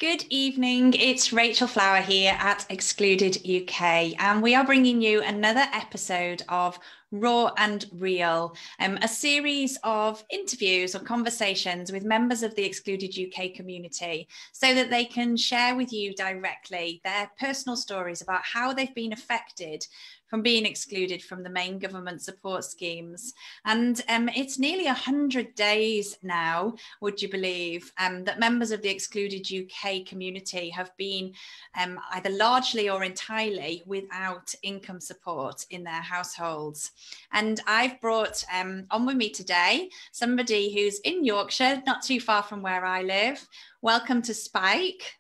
Good evening, it's Rachel Flower here at Excluded UK, and we are bringing you another episode of Raw and Real, a series of interviews or conversations with members of the Excluded UK community so that they can share with you directly their personal stories about how they've been affected from being excluded from the main government support schemes. And it's nearly 100 days now, would you believe, that members of the Excluded UK community have been either largely or entirely without income support in their households. And I've brought on with me today somebody who's in Yorkshire, not too far from where I live. Welcome to Spike.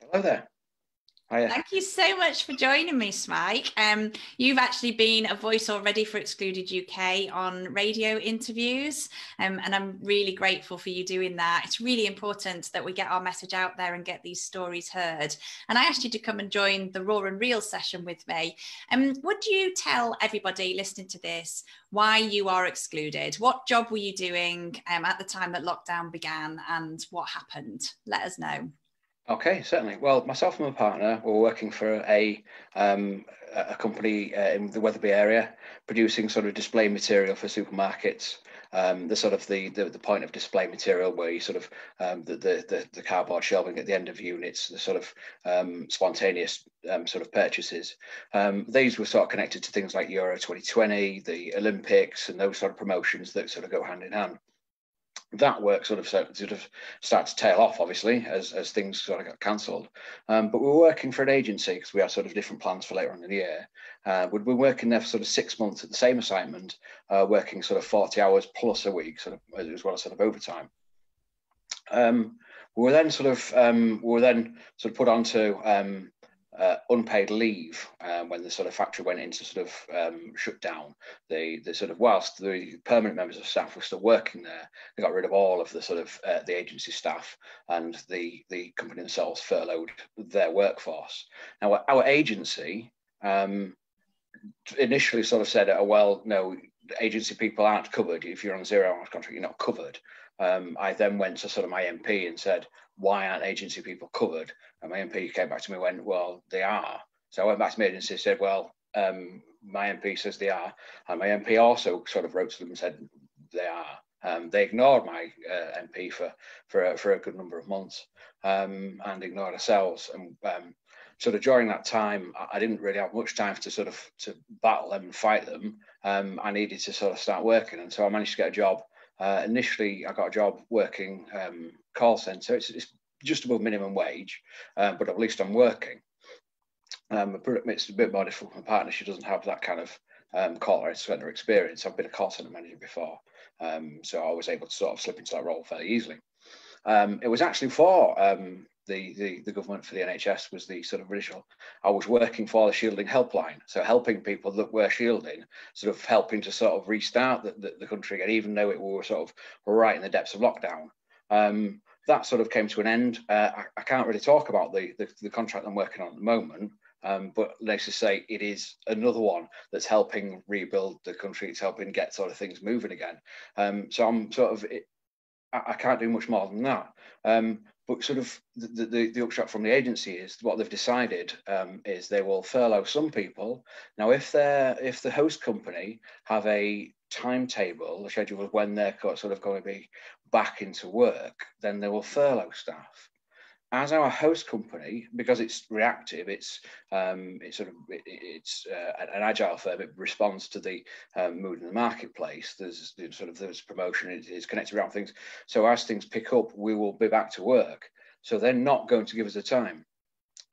Hello there. Hiya. Thank you so much for joining me, Spike. You've actually been a voice already for Excluded UK on radio interviews, and I'm really grateful for you doing that. It's really important that we get our message out there and get these stories heard. And I asked you to come and join the Raw and Real session with me. Would you tell everybody listening to this why you are excluded? What job were you doing at the time that lockdown began, and what happened? Let us know. Okay, certainly. Well, myself and my partner were working for a company in the Wetherby area, producing sort of display material for supermarkets. The point of display material where you sort of the cardboard shelving at the end of units, the sort of spontaneous sort of purchases. These were sort of connected to things like Euro 2020, the Olympics, and those sort of promotions that sort of go hand in hand. That work sort of started to tail off, obviously, as things sort of got cancelled. But we were working for an agency because we had sort of different plans for later on in the year. We'd been working there for sort of 6 months at the same assignment, working sort of 40 hours plus a week, sort of as well as sort of overtime. We were then sort of put onto unpaid leave when the sort of factory went into sort of shutdown. They sort of, whilst the permanent members of staff were still working there, they got rid of all of the sort of the agency staff, and the company themselves furloughed their workforce. Now, our agency initially sort of said, oh, well, no, agency people aren't covered. If you're on a 0-hour contract, you're not covered. I then went to sort of my MP and said, why aren't agency people covered? And my MP came back to me and went, well, they are. So I went back to my agency and said, well, my MP says they are. And my MP also sort of wrote to them and said, they are. They ignored my MP for a good number of months and ignored ourselves. And sort of during that time, I didn't really have much time to battle them and fight them. I needed to sort of start working. And so I managed to get a job. Initially, I got a job working call centre. It's just above minimum wage, but at least I'm working. It's a bit more difficult for my partner. She doesn't have that kind of call centre experience. I've been a call centre manager before, so I was able to sort of slip into that role fairly easily. It was actually for the government, for the NHS, was the sort of original. I was working for the shielding helpline, so helping people that were shielding, sort of helping to sort of restart the country again, even though it were sort of right in the depths of lockdown. That sort of came to an end. I can't really talk about the contract I'm working on at the moment, but let's just say it is another one that's helping rebuild the country. It's helping get sort of things moving again. So I'm sort of, I can't do much more than that. But sort of the upshot from the agency is what they've decided is they will furlough some people. Now, if the host company have a timetable, a schedule of when they're sort of going to be back into work, then they will furlough staff. As our host company, because it's reactive, it's an agile firm. It responds to the mood in the marketplace. There's promotion. It's connected around things. So as things pick up, we will be back to work. So they're not going to give us a time.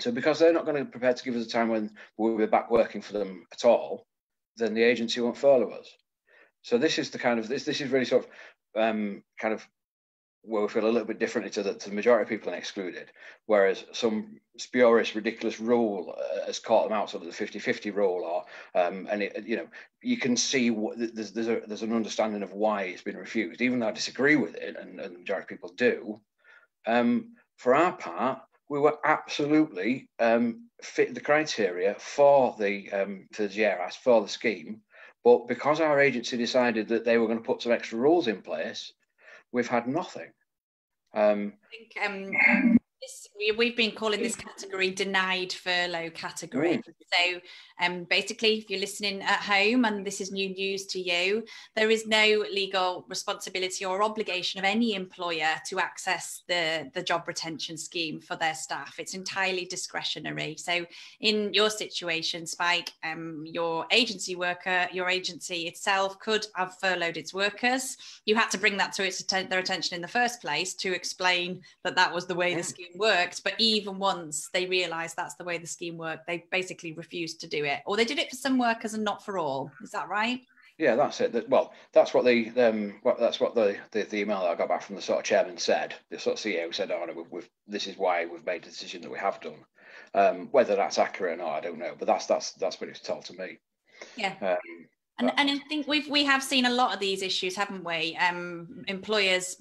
So because they're not going to be prepared to give us a time when we'll be back working for them at all, then the agency won't furlough us. So this is the kind of this is really sort of kind of where we feel a little bit differently to the majority of people in Excluded, whereas some spurious, ridiculous rule has caught them out, sort of the 50-50 rule, or you can see there's an understanding of why it's been refused, even though I disagree with it, and the majority of people do. For our part, we were absolutely fit the criteria for the CJRS, for the scheme, but because our agency decided that they were going to put some extra rules in place, we've had nothing. I think We've been calling this category denied furlough category. So basically, if you're listening at home and this is new news to you, there is no legal responsibility or obligation of any employer to access the job retention scheme for their staff. It's entirely discretionary. So in your situation, Spike, your agency worker, your agency itself could have furloughed its workers. You had to bring that to their attention in the first place to explain that was the way the scheme worked. But even once they realised that's the way the scheme worked, they basically refused to do it, or they did it for some workers and not for all. Is that right? Yeah, that's it. Well, that's what the email that I got back from the sort of chairman said. The sort of CEO said, "Oh, no, this is why we've made the decision that we have done." Whether that's accurate or not, I don't know. But that's what it's told to me. Yeah. And I think we have seen a lot of these issues, haven't we? Employers,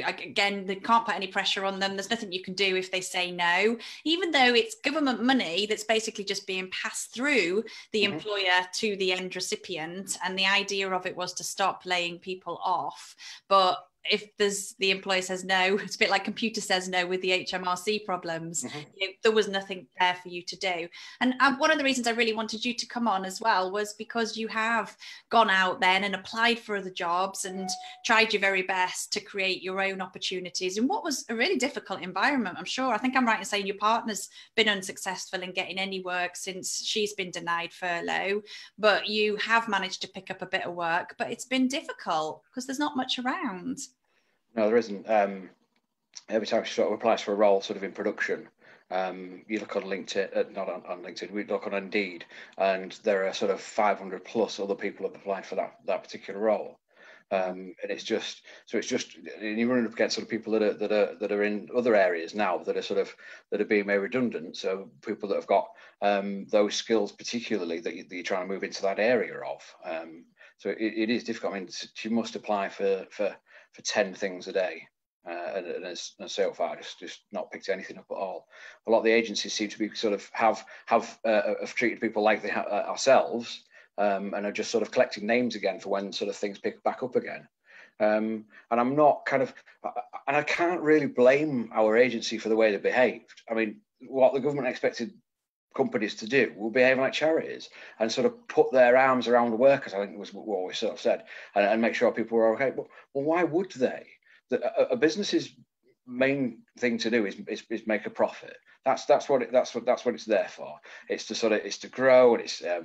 again, they can't put any pressure on them. There's nothing you can do if they say no, even though it's government money that's basically just being passed through the employer to the end recipient. And the idea of it was to stop laying people off. But if the employer says no, it's a bit like computer says no with the HMRC problems. There was nothing there for you to do. And one of the reasons I really wanted you to come on as well was because you have gone out then and applied for other jobs and tried your very best to create your own opportunities in what was a really difficult environment, I'm sure. I think I'm right in saying your partner's been unsuccessful in getting any work since she's been denied furlough, but you have managed to pick up a bit of work, but it's been difficult because there's not much around. No, there isn't. Every time she sort of applies for a role sort of in production, you look on LinkedIn, not on LinkedIn, we look on Indeed, and there are sort of 500 plus other people have applied for that particular role. And it's just you run up against sort of people that are in other areas now that are being made redundant. So people that have got those skills particularly that you're trying to move into that area of. So it is difficult. I mean, you must apply for 10 things a day, and so far just not picked anything up at all. A lot of the agencies seem to be sort of have treated people like they ourselves, and are just sort of collecting names again for when sort of things pick back up again. And I'm not and I can't really blame our agency for the way they behaved. I mean, what the government expected companies to do will behave like charities and sort of put their arms around the workers, I think was what we sort of said, and make sure people were okay. Well, why would they? A business's main thing to do is make a profit. That's what it's there for. It's to grow, and it's to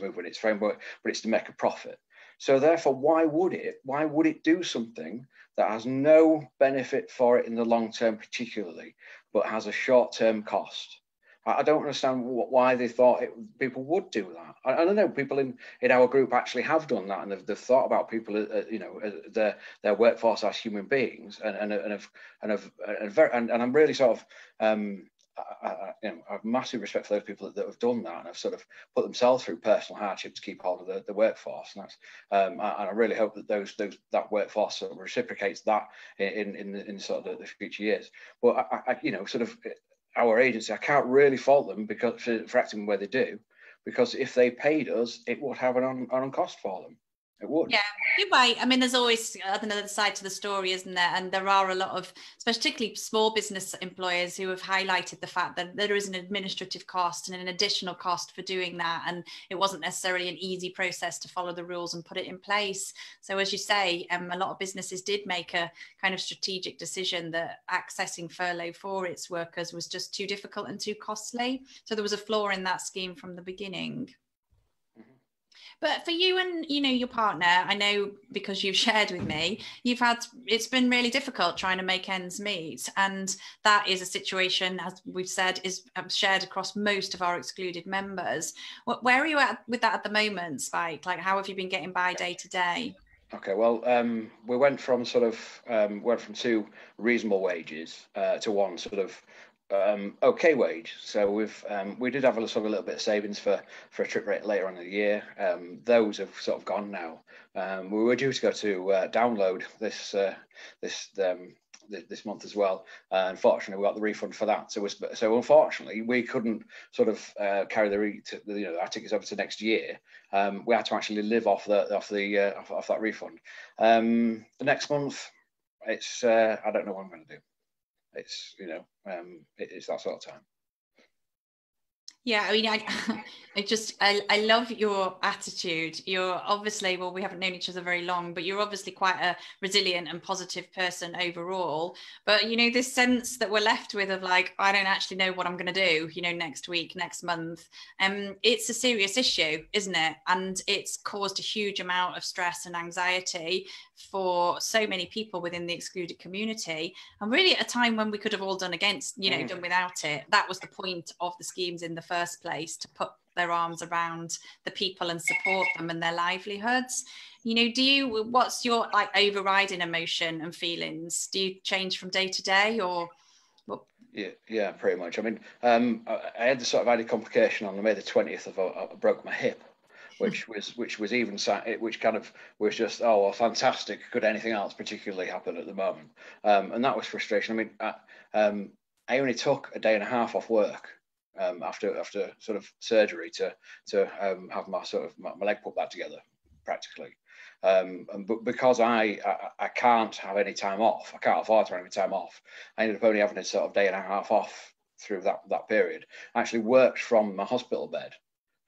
move in its framework, but it's to make a profit. So therefore, why would it do something that has no benefit for it in the long term particularly, but has a short-term cost? I don't understand why they thought people would do that. I don't know. People in our group actually have done that, and they've thought about people, their workforce as human beings, and I'm really sort of, I have massive respect for those people that have done that and have sort of put themselves through personal hardship to keep hold of the workforce. And that's, and I really hope that that workforce sort of reciprocates that in sort of the future years. But our agency, I can't really fault them because for acting the way they do, because if they paid us, it would have an on cost for them. It would. Yeah, you're right. I mean, there's always another side to the story, isn't there? And there are a lot of, particularly small business employers, who have highlighted the fact that there is an administrative cost and an additional cost for doing that. And it wasn't necessarily an easy process to follow the rules and put it in place. So as you say, a lot of businesses did make a kind of strategic decision that accessing furlough for its workers was just too difficult and too costly. So there was a flaw in that scheme from the beginning. But for you and your partner, I know because you've shared with me, it's been really difficult trying to make ends meet, and that is a situation, as we've said, is shared across most of our excluded members. Where are you at with that at the moment, Spike? Like, how have you been getting by day to day? Okay, well, we went from two reasonable wages to one sort of okay wage. So we did have a little bit of savings for a trip rate later on in the year. Those have sort of gone now. We were due to go to download this month as well. Unfortunately, we got the refund for that. So unfortunately, we couldn't sort of carry our tickets over to next year. We had to actually live off that refund. The next month, it's I don't know what I'm going to do. It's, you know, it's that sort of time. Yeah, I mean, I love your attitude. You're obviously, well, we haven't known each other very long, but you're obviously quite a resilient and positive person overall. But, you know, this sense that we're left with of like, I don't actually know what I'm going to do, you know, next week, next month. It's a serious issue, isn't it? And it's caused a huge amount of stress and anxiety for so many people within the excluded community, and really at a time when we could have all done done without it. That was the point of the schemes in the first place, to put their arms around the people and support them and their livelihoods. You know, what's your like overriding emotion and feelings? Do you change from day to day, or what? Yeah, pretty much. I mean, I had the sort of added complication on May the 20th of I broke my hip, which kind of was just, oh well, fantastic. Could anything else particularly happen at the moment? And that was frustration. I mean, I only took a day and a half off work after sort of surgery to have my leg put back together, practically. But because I can't have any time off, I can't afford to have any time off, I ended up only having a sort of day and a half off through that period. I actually worked from my hospital bed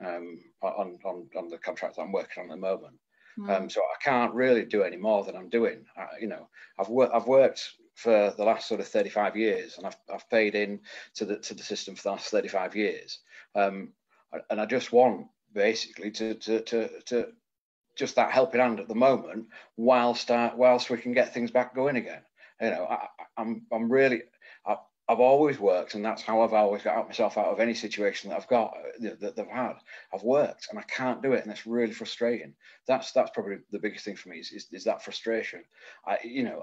on the contract that I'm working on at the moment. So I can't really do any more than I'm doing. You know, I've worked for the last sort of 35 years, and I've paid in to the system for the last 35 years. And I just want basically to just that helping hand at the moment, whilst we can get things back going again. You know, I've always worked, and that's how I've always got myself out of any situation that I've got that I've had. I've worked, and I can't do it, and it's really frustrating. That's probably the biggest thing for me is that frustration. I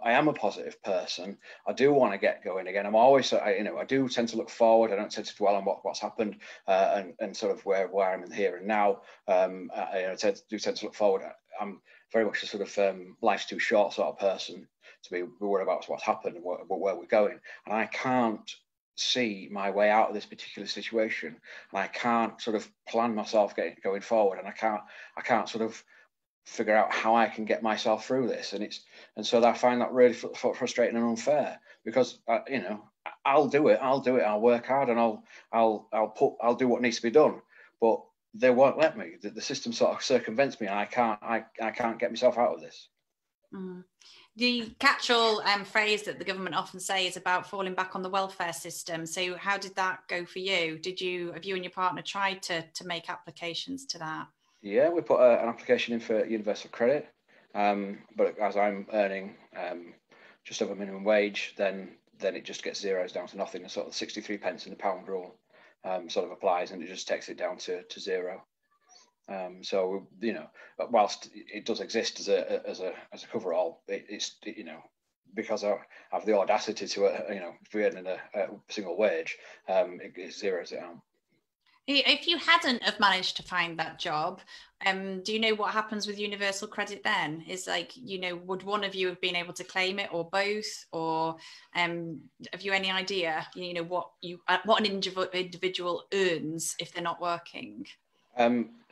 am a positive person. I do want to get going again. I'm always, I do tend to look forward. I don't tend to dwell on what's happened and sort of where I'm in the here and now. I tend to look forward. I'm very much a sort of life's too short sort of person to be worried about what's happened and where we're going. And I can't see my way out of this particular situation, and I can't sort of plan myself going forward, and I can't sort of figure out how I can get myself through this. And so I find that really frustrating and unfair, because I'll do it. I'll work hard, and I'll do what needs to be done, but they won't let me. The system sort of circumvents me, and I can't get myself out of this. The catch-all phrase that the government often say is about falling back on the welfare system. So how did that go for you? Have you and your partner tried to make applications to that? Yeah, we put an application in for universal credit, but as I'm earning just over minimum wage, then it just gets zeros down to nothing. The sort of 63 pence in the pound rule sort of applies, and it just takes it down to zero. So whilst it does exist as a coverall, it's because I have the audacity to be earning a single wage, it zeroes it out. If you hadn't have managed to find that job, do you know what happens with universal credit then? Is would one of you have been able to claim it, or both, or have you any idea what an individual earns if they're not working?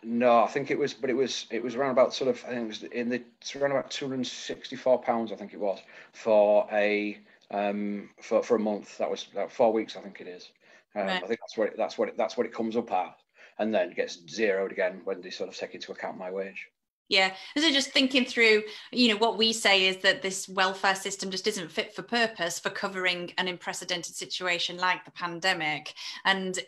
No, I think it was around about sort of, I think it was around about £264, I think it was, for a month. That was about 4 weeks, I think it is. Right. I think that's what it comes up at, and then gets zeroed again when they sort of take into account my wage. Yeah, so just thinking through, what we say is that this welfare system just isn't fit for purpose for covering an unprecedented situation like the pandemic. And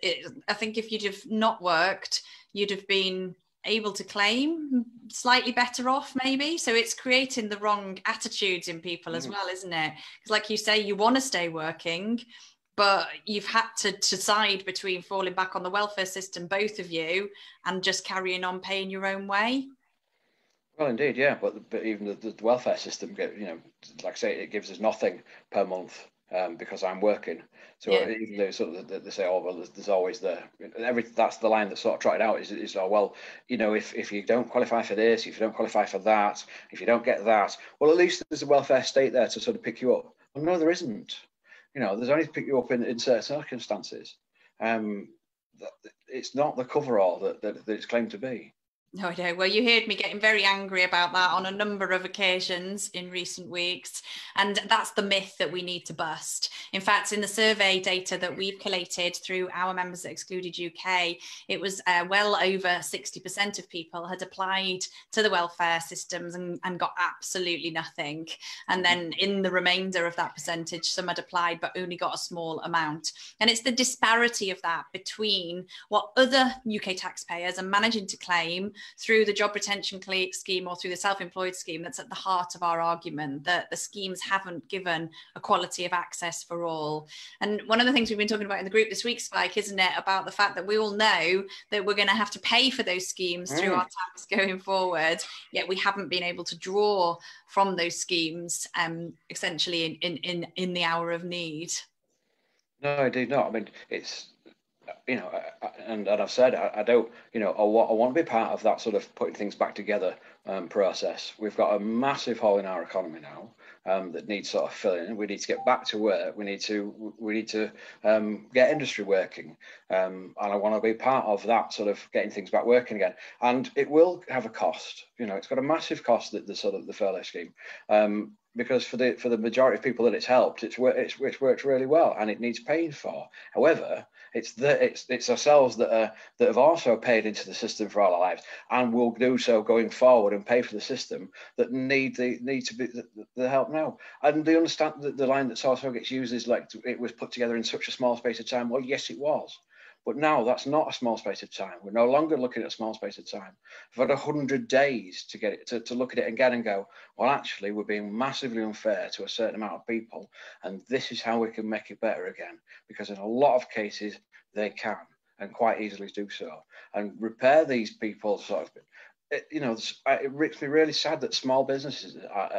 I think if you'd have not worked, you'd have been able to claim slightly better off, maybe. So it's creating the wrong attitudes in people as well, isn't it? Because like you say, you want to stay working, but you've had to decide between falling back on the welfare system, both of you, and just carrying on paying your own way. Well, indeed, yeah, but even the welfare system, like I say, it gives us nothing per month because I'm working. So even though sort of they say, oh well, there's always that's the line that's sort of trotted out is oh well, if you don't qualify for this, if you don't qualify for that, if you don't get that, well at least there's a welfare state there to sort of pick you up. Well, no, there isn't. There's only to pick you up in certain circumstances. It's not the coverall that it's claimed to be. No, I know. Well, you heard me getting very angry about that on a number of occasions in recent weeks. And that's the myth that we need to bust. In fact, in the survey data that we've collated through our members at Excluded UK, it was well over 60% of people had applied to the welfare systems and got absolutely nothing. And then in the remainder of that percentage, some had applied but only got a small amount. And it's the disparity of that between what other UK taxpayers are managing to claim through the job retention scheme or through the self-employed scheme that's at the heart of our argument, that the schemes haven't given equality of access for all. And one of the things we've been talking about in the group this week, Spike, isn't it, about the fact that we all know that we're going to have to pay for those schemes through our tax going forward, yet we haven't been able to draw from those schemes essentially in the hour of need. No, indeed not. I mean, it's, you know, and I've said I don't, you know, I want to be part of that sort of putting things back together process. We've got a massive hole in our economy now that needs sort of filling. We need to get back to work. We need to get industry working, and I want to be part of that sort of getting things back working again. And it will have a cost. You know, it's got a massive cost, that the sort of the furlough scheme. Because for the majority of people that it's helped, it's worked really well, and it needs paying for. However, it's ourselves that have also paid into the system for all our lives, and will do so going forward and pay for the system, that need to be the help now. And they understand that the line that also gets used is like, it was put together in such a small space of time. Well, yes, it was. But now that's not a small space of time. We're no longer looking at a small space of time. We've had 100 days to get it, to look at it again and go, well, actually, we're being massively unfair to a certain amount of people, and this is how we can make it better again. Because in a lot of cases, they can, and quite easily do so, and repair these people sort of. You know, it makes me really sad that small businesses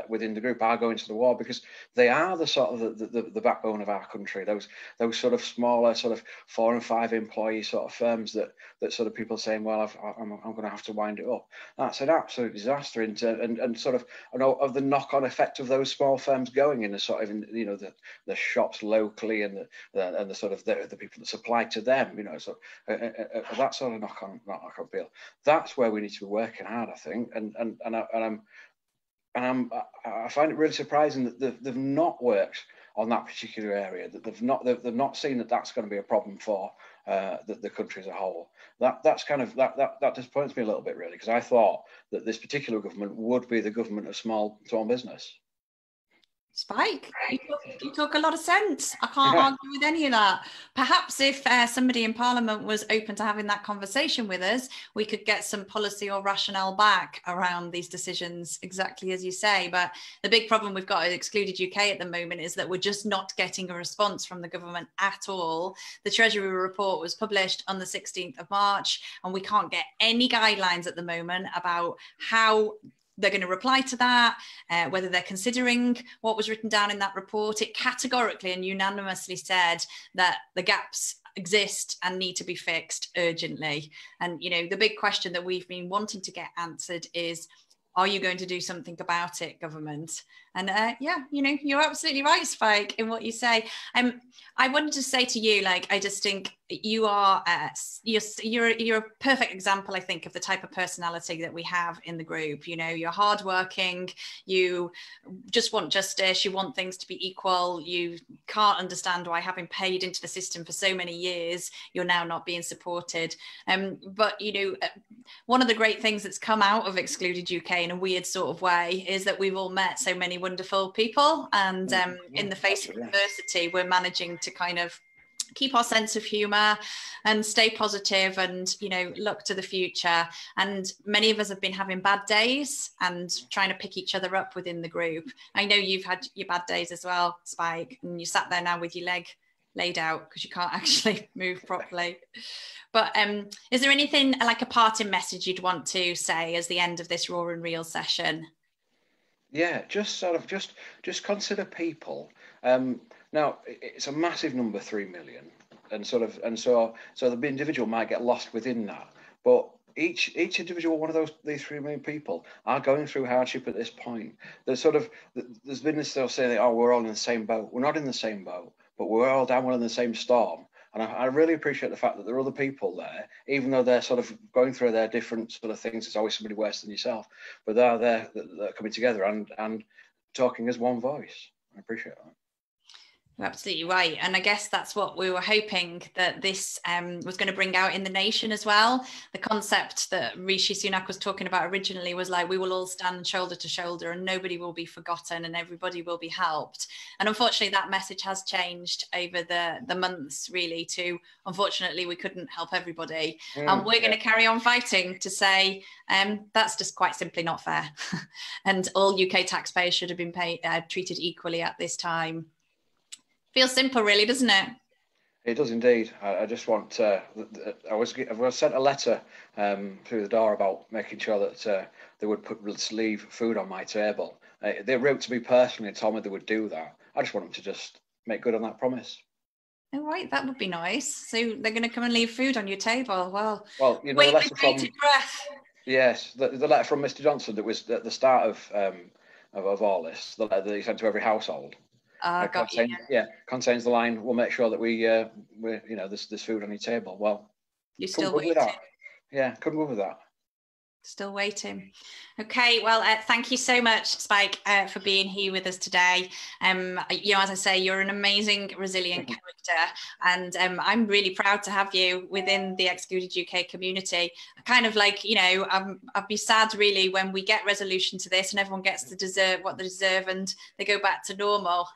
within the group are going to the wall, because they are the sort of the backbone of our country. Those sort of smaller, sort of 4 and 5 employee sort of firms that sort of people saying, well, I'm going to have to wind it up. That's an absolute disaster, and sort of, you know, of the knock-on effect of those small firms going in the sort of, you know, the shops locally, and the sort of the people that supply to them. You know, so that sort of knock-on appeal. That's where we need to be working hard, I think, and I find it really surprising that they've not worked on that particular area, that they've not seen that that's going to be a problem for the country as a whole. That disappoints me a little bit, really, because I thought that this particular government would be the government of small business. Spike, you talk a lot of sense. I can't argue with any of that. Perhaps if somebody in Parliament was open to having that conversation with us, we could get some policy or rationale back around these decisions, exactly as you say. But the big problem we've got at Excluded UK at the moment is that we're just not getting a response from the government at all. The Treasury report was published on the 16th of March, and we can't get any guidelines at the moment about how they're going to reply to that, whether they're considering what was written down in that report. It categorically and unanimously said that the gaps exist and need to be fixed urgently. And, you know, the big question that we've been wanting to get answered is, are you going to do something about it, government? And yeah, you know, you're absolutely right, Spike, in what you say. I wanted to say to you, like, I just think you are you're a perfect example, I think, of the type of personality that we have in the group. You know, you're hardworking, you just want justice, you want things to be equal, you can't understand why, having paid into the system for so many years, you're now not being supported. But, you know, one of the great things that's come out of Excluded UK in a weird sort of way is that we've all met so many wonderful people, and in the face of adversity, we're managing to kind of keep our sense of humor and stay positive and, you know, look to the future. And many of us have been having bad days and trying to pick each other up within the group. I know you've had your bad days as well, Spike, and you sat there now with your leg laid out because you can't actually move properly. But is there anything, like a parting message you'd want to say as the end of this Raw and Real session? Yeah, just consider people. Now it's a massive number, 3 million, and so the individual might get lost within that. But each individual one of these 3 million people are going through hardship at this point. There's been this sort of saying, oh, we're all in the same boat. We're not in the same boat, but we're all down in the same storm. And I really appreciate the fact that there are other people there, even though they're sort of going through their different sort of things. There's always somebody worse than yourself, but they're there, they're coming together and talking as one voice. I appreciate that. You're absolutely right. And I guess that's what we were hoping that this was going to bring out in the nation as well. The concept that Rishi Sunak was talking about originally was like, we will all stand shoulder to shoulder and nobody will be forgotten and everybody will be helped. And unfortunately, that message has changed over the months, really, to, unfortunately, we couldn't help everybody. And we're going to carry on fighting to say that's just quite simply not fair. And all UK taxpayers should have been treated equally at this time. Feels simple, really, doesn't it? It does indeed. I just want I was sent a letter through the door about making sure that they would leave food on my table. They wrote to me personally and told me they would do that. I just want them to just make good on that promise. Oh, right, that would be nice. So they're going to come and leave food on your table. Well, you know, wait the letter with bated breath. Yes, the letter from Mr. Johnson that was at the start of all this, the letter that he sent to every household. Contains the line, we'll make sure that we you know, there's food on your table. Well, you're still waiting. Yeah, couldn't go with that. Still waiting. Okay, well, thank you so much, Spike, for being here with us today. You know, as I say, you're an amazing, resilient character, and I'm really proud to have you within the Excluded UK community. Kind of like, you know, I'd be sad really when we get resolution to this and everyone gets to deserve what they deserve and they go back to normal.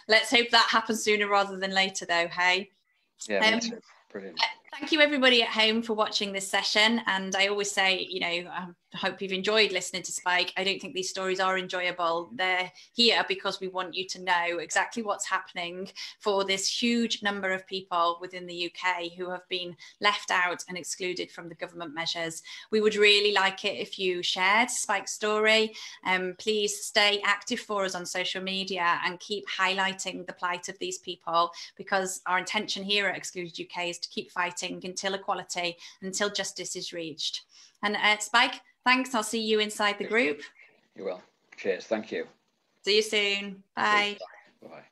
Let's hope that happens sooner rather than later, though. Hey. Yeah, me too. Brilliant. Thank you everybody at home for watching this session. And I always say, you know, I hope you've enjoyed listening to Spike. I don't think these stories are enjoyable. They're here because we want you to know exactly what's happening for this huge number of people within the UK who have been left out and excluded from the government measures. We would really like it if you shared Spike's story. Please stay active for us on social media and keep highlighting the plight of these people, because our intention here at Excluded UK is to keep fighting until equality, until justice is reached. And Spike, thanks. I'll see you inside the group. You will. Cheers. Thank you. See you soon. Bye. Bye. Bye.